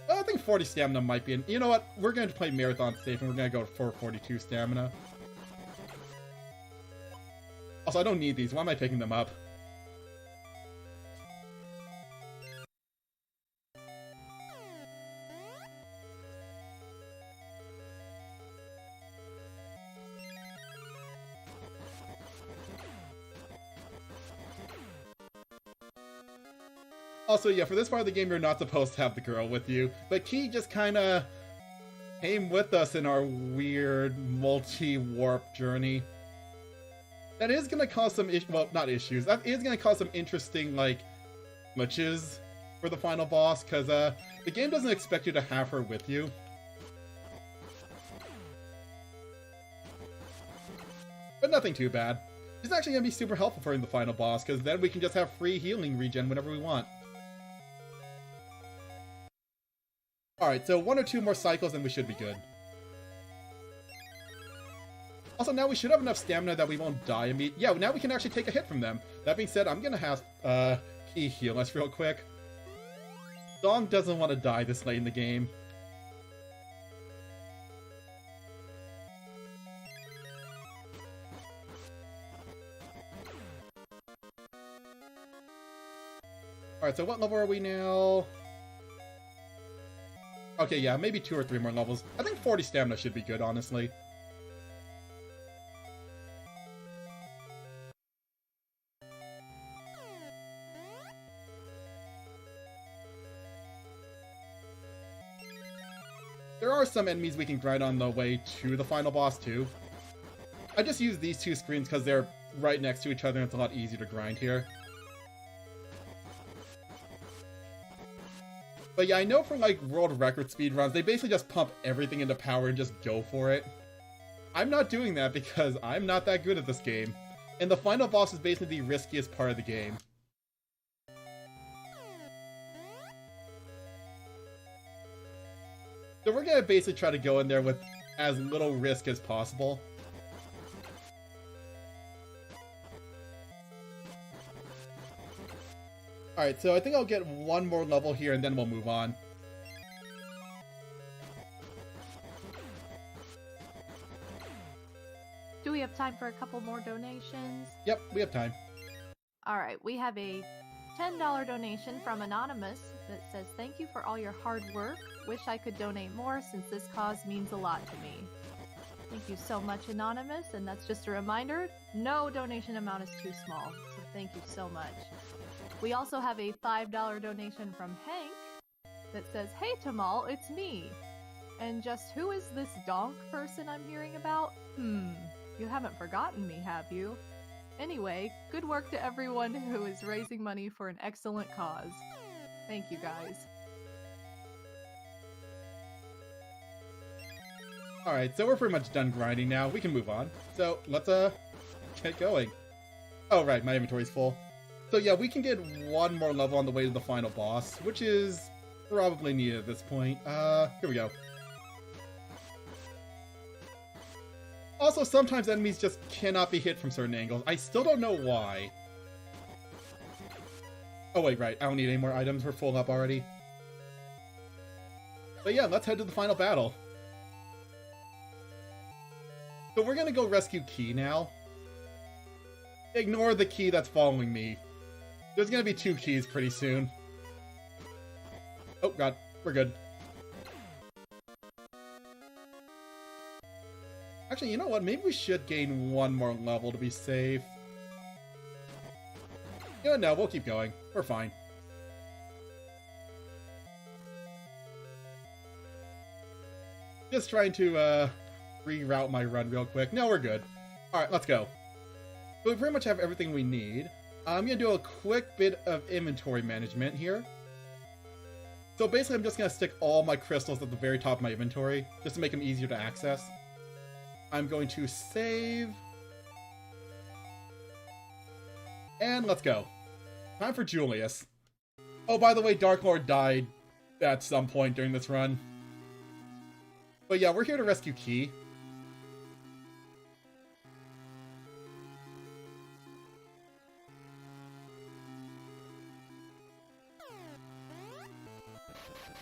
well, I think 40 stamina might be you know what? We're going to play Marathon safe and we're going to go for 42 stamina. Also, I don't need these. Why am I picking them up? Also, yeah, for this part of the game, you're not supposed to have the girl with you, but Key just kinda came with us in our weird multi-warp journey. That is gonna cause some well, not issues, that is gonna cause some interesting, like, glitches for the final boss, because, the game doesn't expect you to have her with you. But nothing too bad. It's actually going to be super helpful for the final boss, because then we can just have free healing regen whenever we want. Alright, so 1 or 2 more cycles and we should be good. Also, now we should have enough stamina that we won't die immediately. Yeah, now we can actually take a hit from them. That being said, I'm going to have Key heal us real quick. Dong doesn't want to die this late in the game. Alright, so what level are we now? Okay, yeah, maybe 2 or 3 more levels. I think 40 stamina should be good, honestly. There are some enemies we can grind on the way to the final boss, too. I just use these 2 screens because they're right next to each other and it's a lot easier to grind here. But yeah, I know for like world record speedruns, they basically just pump everything into power and just go for it. I'm not doing that because I'm not that good at this game. And the final boss is basically the riskiest part of the game. So we're gonna basically try to go in there with as little risk as possible. Alright, so I think I'll get 1 more level here and then we'll move on. Do we have time for a couple more donations? Yep, we have time. Alright, we have a $10 donation from Anonymous that says, "Thank you for all your hard work. Wish I could donate more since this cause means a lot to me." Thank you so much, Anonymous, and that's just a reminder, no donation amount is too small, so thank you so much. We also have a $5 donation from Hank that says, "Hey Thomal, it's me. And just who is this donk person I'm hearing about? You haven't forgotten me, have you? Anyway, good work to everyone who is raising money for an excellent cause. Thank you guys." Alright, so we're pretty much done grinding now. We can move on. So, let's get going. Oh right, my inventory's full. So yeah, we can get 1 more level on the way to the final boss, which is probably needed at this point. Here we go. Also, sometimes enemies just cannot be hit from certain angles. I still don't know why. Oh wait, right, I don't need any more items. We're full up already. But yeah, let's head to the final battle. So we're gonna go rescue Key now. Ignore the Key that's following me. There's gonna be 2 keys pretty soon. Oh god, we're good. Actually, you know what? Maybe we should gain 1 more level to be safe. Yeah, no, we'll keep going. We're fine. Just trying to reroute my run real quick. No, we're good. Alright, let's go. So we pretty much have everything we need. I'm going to do a quick bit of inventory management here. So basically I'm just going to stick all my crystals at the very top of my inventory, just to make them easier to access. I'm going to save. And let's go. Time for Julius. Oh, by the way, Dark Lord died at some point during this run. But yeah, we're here to rescue Key.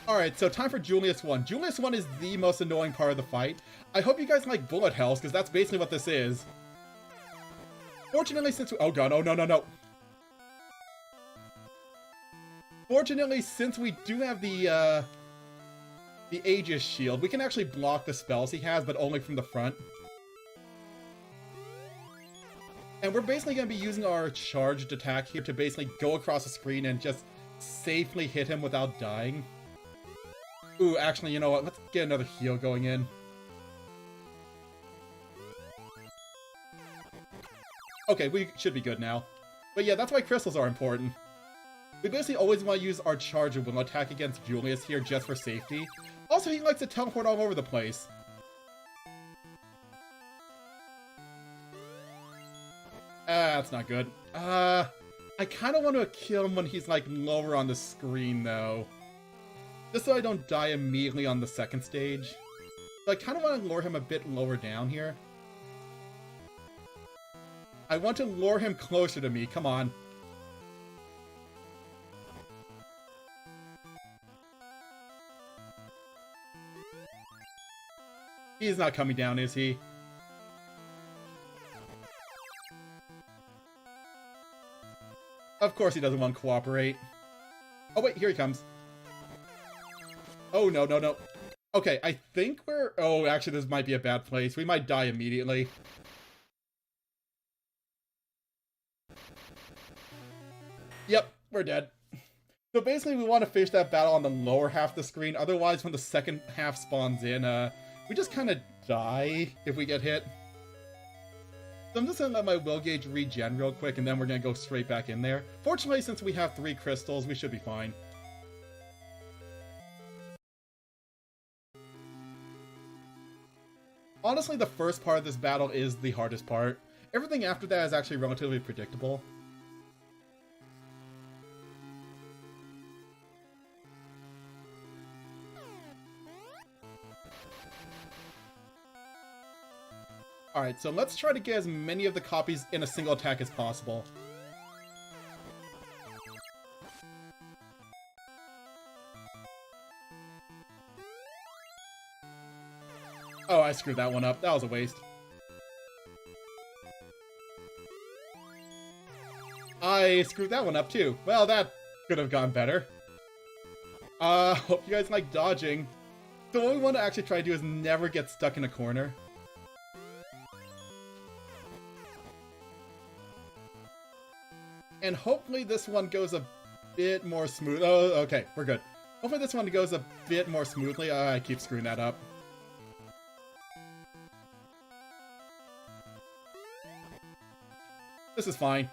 Alright, so time for Julius 1. Julius 1 is the most annoying part of the fight. I hope you guys like bullet hells, because that's basically what this is. Fortunately, since we... Oh god, oh no, no, no. Fortunately, since we do have the Aegis shield, we can actually block the spells he has, but only from the front. And we're basically going to be using our charged attack here to basically go across the screen and just safely hit him without dying. Ooh, actually, you know what? Let's get another heal going in. Okay, we should be good now. But yeah, that's why crystals are important. We basically always want to use our charge and will attack against Julius here just for safety. Also, he likes to teleport all over the place. That's not good. I kind of want to kill him when he's, like, lower on the screen, though. Just so I don't die immediately on the second stage. So I kind of want to lure him a bit lower down here. I want to lure him closer to me, come on. He's not coming down, is he? Of course he doesn't want to cooperate. Oh wait, here he comes. Oh no, no, no. Okay, I think we're... Oh, actually this might be a bad place. We might die immediately. Yep, we're dead. So basically we want to finish that battle on the lower half of the screen. Otherwise, when the second half spawns in, we just kind of die if we get hit. So I'm just going to let my will gauge regen real quick, and then we're going to go straight back in there. Fortunately, since we have 3 crystals, we should be fine. Honestly, the first part of this battle is the hardest part. Everything after that is actually relatively predictable. Alright, so let's try to get as many of the copies in a single attack as possible. Oh, I screwed that one up. That was a waste. I screwed that one up too. Well, that could have gone better. Hope you guys like dodging. So what we want to actually try to do is never get stuck in a corner. And hopefully this one goes a bit more smooth. Oh, okay, we're good. Hopefully this one goes a bit more smoothly. I keep screwing that up. This is fine.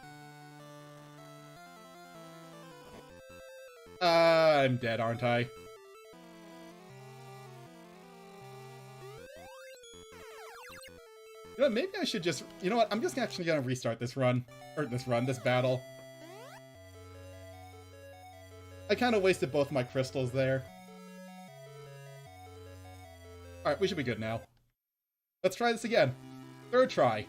I'm dead, aren't I? You know, maybe I should just... You know what? I'm just actually gonna restart this run. Or this battle. I kind of wasted both my crystals there. Alright, we should be good now. Let's try this again. Third try.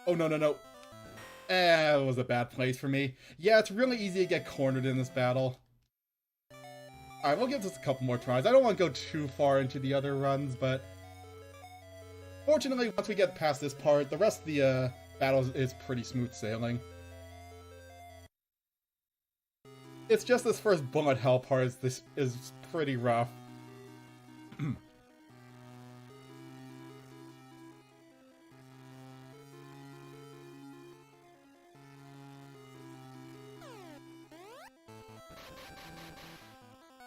Oh, no, no, no. That was a bad place for me. Yeah, it's really easy to get cornered in this battle. Alright, we'll give this a couple more tries. I don't want to go too far into the other runs, but... Fortunately, once we get past this part, the rest of the battle is pretty smooth sailing. It's just this first bullet hell part is pretty rough.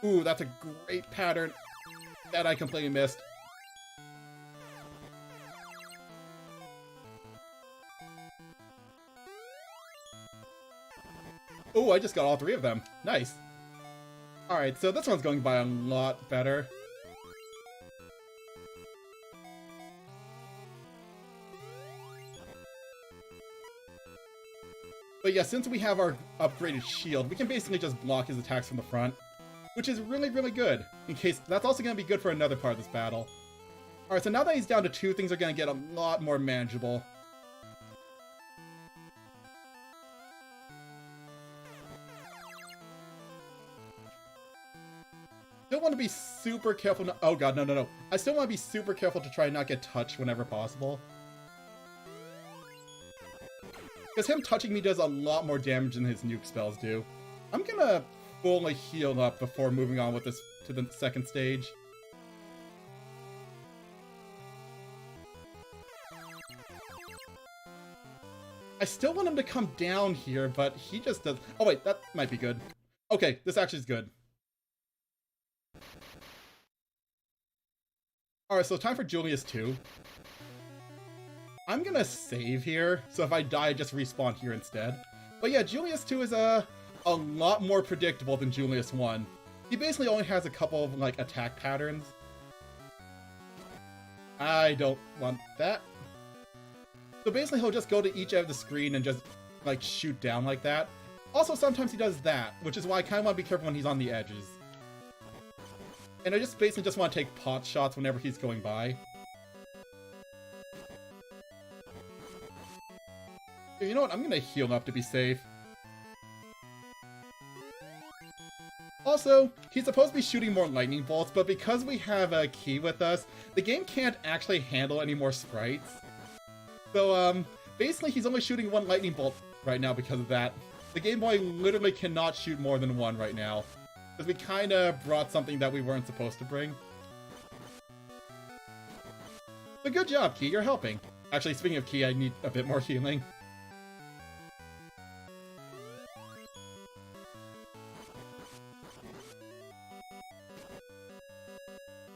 Ooh, that's a great pattern that I completely missed. Ooh, I just got all 3 of them. Nice. Alright, so this one's going by a lot better. But yeah, since we have our upgraded shield, we can basically just block his attacks from the front. Which is really, really good. In case that's also going to be good for another part of this battle. Alright, so now that he's down to 2, things are going to get a lot more manageable. Still want to be super careful. Oh god, no, no, no. I still want to be super careful to try and not get touched whenever possible. Because him touching me does a lot more damage than his nuke spells do. I'm gonna fully heal up before moving on with this to the second stage. I still want him to come down here, but he just does... Oh wait, that might be good. Okay, this actually is good. Alright, so time for Julius 2. I'm gonna save here, so if I die, I just respawn here instead. But yeah, Julius 2 is a lot more predictable than Julius 1. He basically only has a couple of, like, attack patterns. I don't want that. So basically, he'll just go to each end of the screen and just, like, shoot down like that. Also, sometimes he does that, which is why I kind of want to be careful when he's on the edges. And I just basically just want to take pot shots whenever he's going by. You know what? I'm gonna heal up to be safe. Also, he's supposed to be shooting more lightning bolts, but because we have a key with us, the game can't actually handle any more sprites. So, basically he's only shooting one lightning bolt right now because of that. The Game Boy literally cannot shoot more than one right now. Because we kinda brought something that we weren't supposed to bring. But good job, Key, you're helping. Actually, speaking of Key, I need a bit more healing.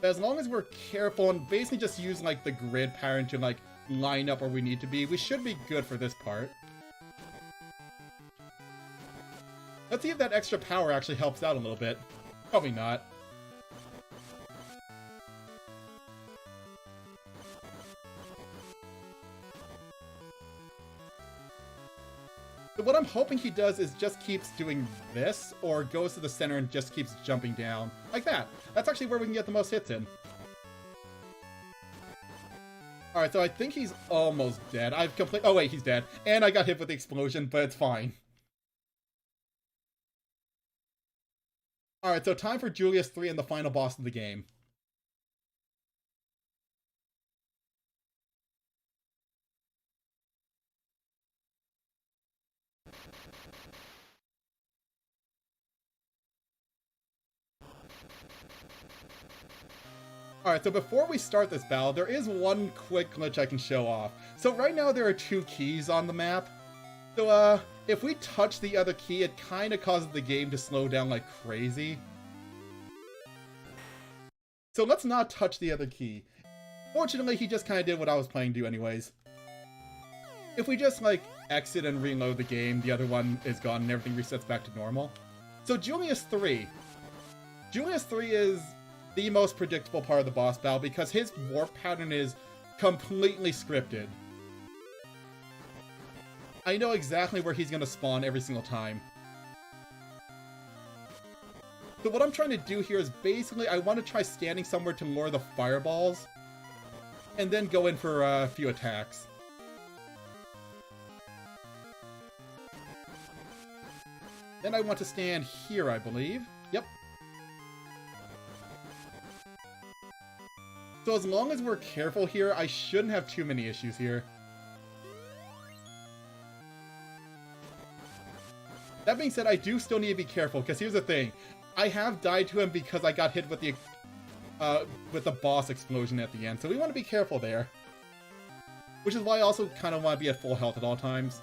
But as long as we're careful and basically just use, like, the grid pattern to, like, line up where we need to be, we should be good for this part. Let's see if that extra power actually helps out a little bit. Probably not. So what I'm hoping he does is just keeps doing this, or goes to the center and just keeps jumping down. Like that. That's actually where we can get the most hits in. Alright, so I think he's almost dead. Oh wait, he's dead. And I got hit with the explosion, but it's fine. Alright, so time for Julius 3 and the final boss of the game. Alright, so before we start this battle, there is one quick glitch I can show off. So right now there are two keys on the map. So, if we touch the other key, it kinda causes the game to slow down like crazy. So let's not touch the other key. Fortunately, he just kinda did what I was planning to do anyways. If we just, like, exit and reload the game, the other one is gone and everything resets back to normal. So Julius 3. Julius 3 is the most predictable part of the boss battle because his warp pattern is completely scripted. I know exactly where he's gonna spawn every single time. So what I'm trying to do here is basically I want to try standing somewhere to lure the fireballs and then go in for a few attacks. Then I want to stand here, I believe. Yep. So as long as we're careful here, I shouldn't have too many issues here. That being said, I do still need to be careful, because here's the thing. I have died to him because I got hit with the boss explosion at the end, so we want to be careful there. Which is why I also kind of want to be at full health at all times.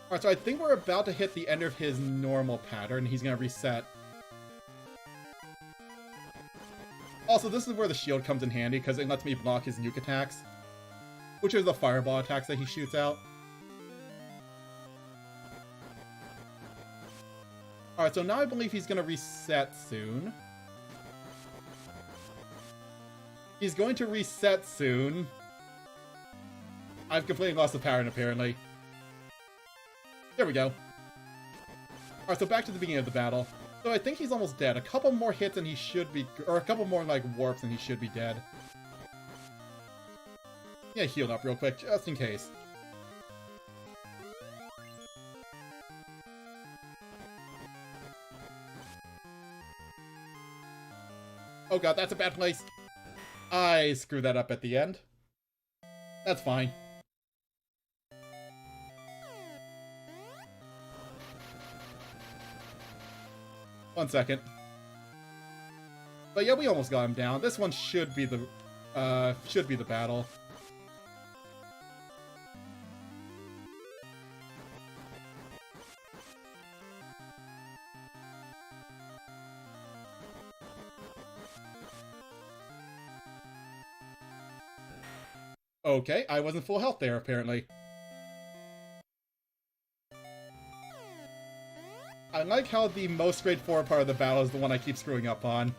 Alright, so I think we're about to hit the end of his normal pattern. He's going to reset. Also, this is where the shield comes in handy, because it lets me block his nuke attacks. Which are the fireball attacks that he shoots out. Alright, so now I believe he's going to reset soon. He's going to reset soon. I've completely lost the pattern, apparently. There we go. Alright, so back to the beginning of the battle. So I think he's almost dead. A couple more hits and he should be... Or a couple more, like, warps and he should be dead. Yeah, heal up real quick, just in case. Oh god, that's a bad place. I screwed that up at the end. That's fine. One second. But yeah, we almost got him down. This one should be the battle. Okay, I wasn't full health there, apparently. I like how the most straightforward part of the battle is the one I keep screwing up on.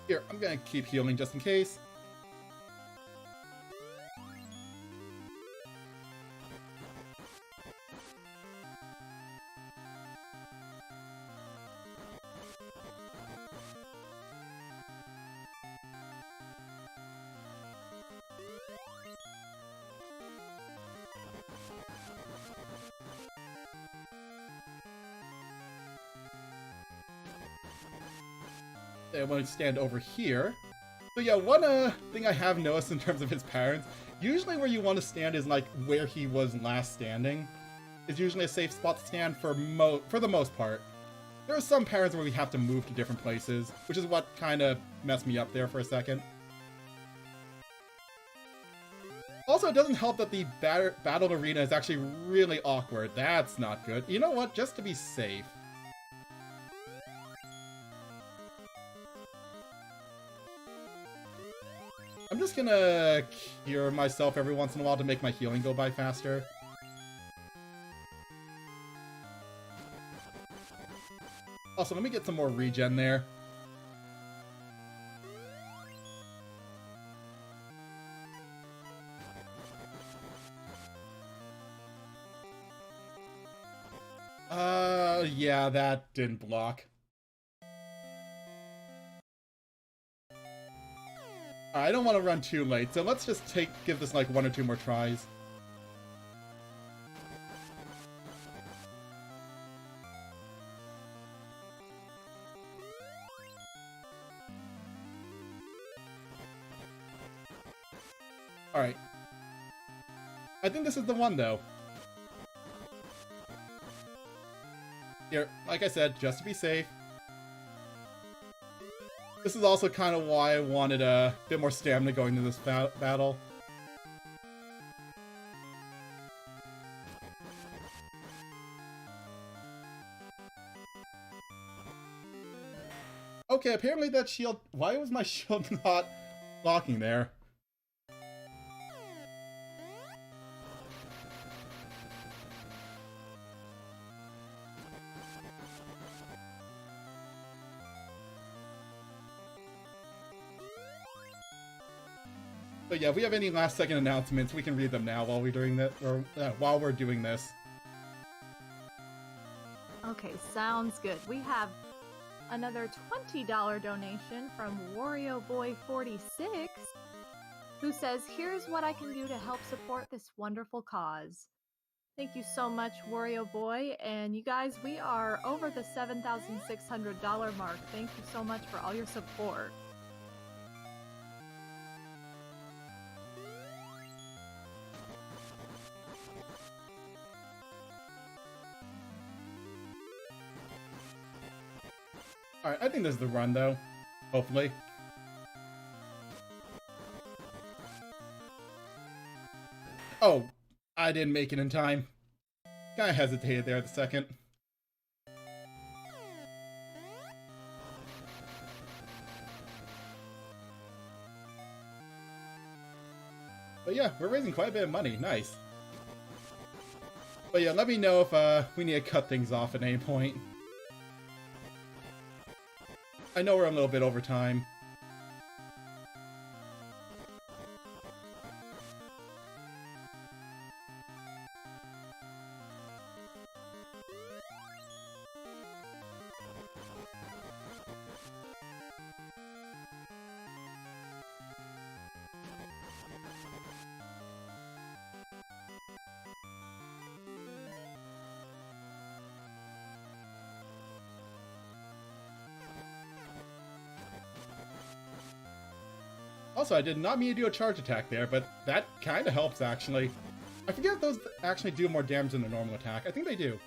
Here, I'm gonna keep healing just in case. I'm going to stand over here. So yeah, one thing I have noticed in terms of his patterns, usually where you want to stand is like where he was last standing. Is usually a safe spot to stand for the most part. There are some patterns where we have to move to different places, which is what kind of messed me up there for a second. Also, it doesn't help that the battle arena is actually really awkward. That's not good. You know what? Just to be safe. I'm just gonna cure myself every once in a while to make my healing go by faster. Also, let me get some more regen there. Yeah, that didn't block. I don't want to run too late, so let's just give this like 1 or 2 more tries. Alright. I think this is the one, though. Here, like I said, just to be safe. This is also kind of why I wanted a bit more stamina going into this battle. Okay, apparently that shield... Why was my shield not locking there? But yeah, if we have any last second announcements, we can read them now while we're doing that, or while we're doing this. Okay, sounds good. We have another $20 donation from WarioBoy46, who says, "Here's what I can do to help support this wonderful cause." Thank you so much, Wario Boy. And you guys, we are over the $7,600 mark. Thank you so much for all your support. Alright, I think this is the run, though. Hopefully. Oh, I didn't make it in time. Kinda hesitated there at the second. But yeah, we're raising quite a bit of money. Nice. But yeah, let me know if we need to cut things off at any point. I know we're a little bit over time. Also, I did not mean to do a charge attack there, but that kind of helps, actually. I forget if those actually do more damage than a normal attack. I think they do.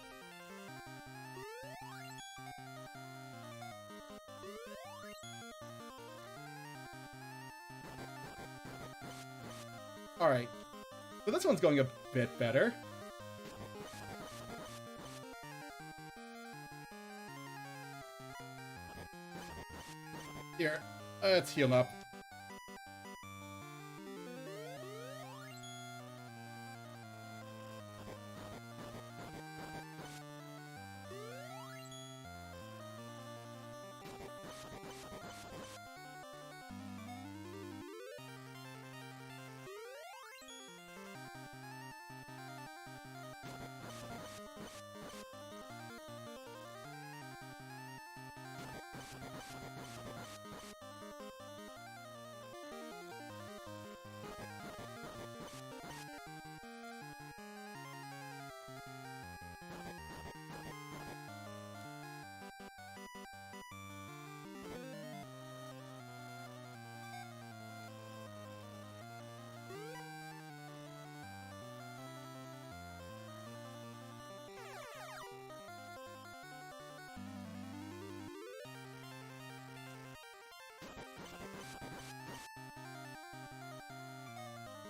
Alright. So this one's going a bit better. Here, let's heal up.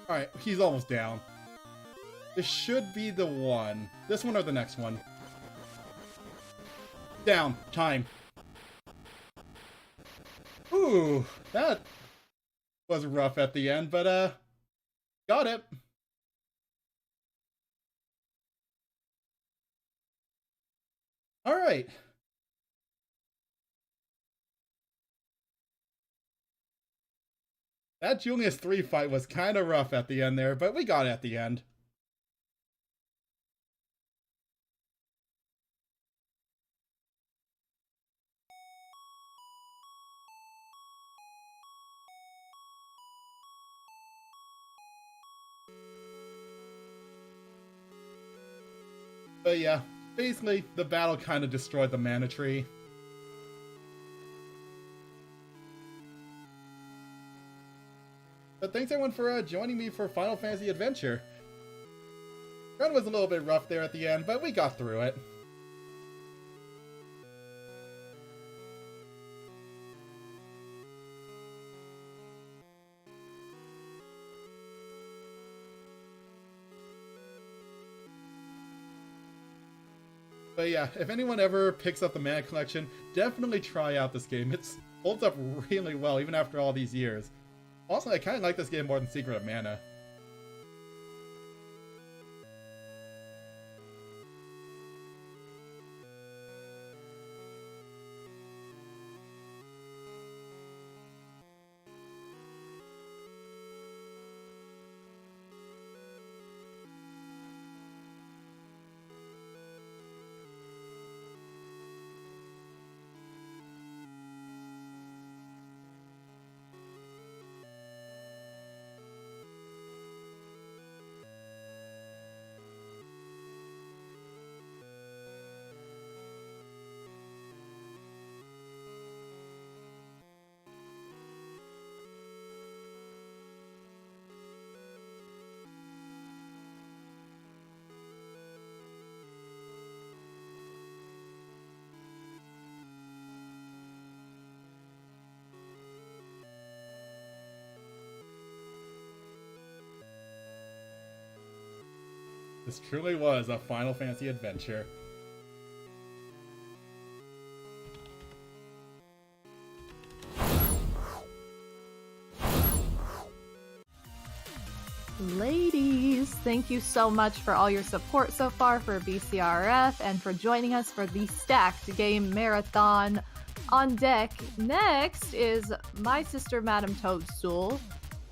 Alright, he's almost down. This should be the one. This one or the next one? Down. Time. Ooh, that was rough at the end, but got it. Alright. That Julius 3 fight was kind of rough at the end there, but we got it at the end. But yeah, basically, the battle kind of destroyed the mana tree. But thanks everyone for joining me for Final Fantasy Adventure. Run was a little bit rough there at the end, but we got through it. But yeah, if anyone ever picks up the Mana Collection, definitely try out this game. It holds up really well, even after all these years. Also, I kind of like this game more than Secret of Mana. This truly was a Final Fantasy adventure. Ladies, thank you so much for all your support so far for BCRF and for joining us for the Stacked Game Marathon. On deck next is my sister, Madam Toadstool,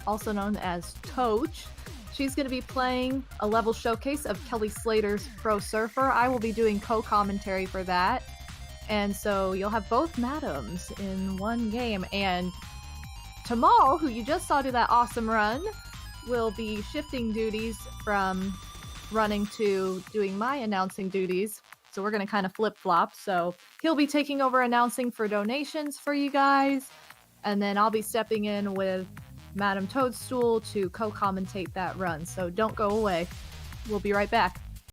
also known as Toach. She's going to be playing a level showcase of Kelly Slater's Pro Surfer. I will be doing co-commentary for that. And so you'll have both madams in one game. And Thomal, who you just saw do that awesome run, will be shifting duties from running to doing my announcing duties. So we're going to kind of flip-flop. So he'll be taking over announcing for donations for you guys. And then I'll be stepping in with Madam Toadstool to co-commentate that run. So don't go away. We'll be right back.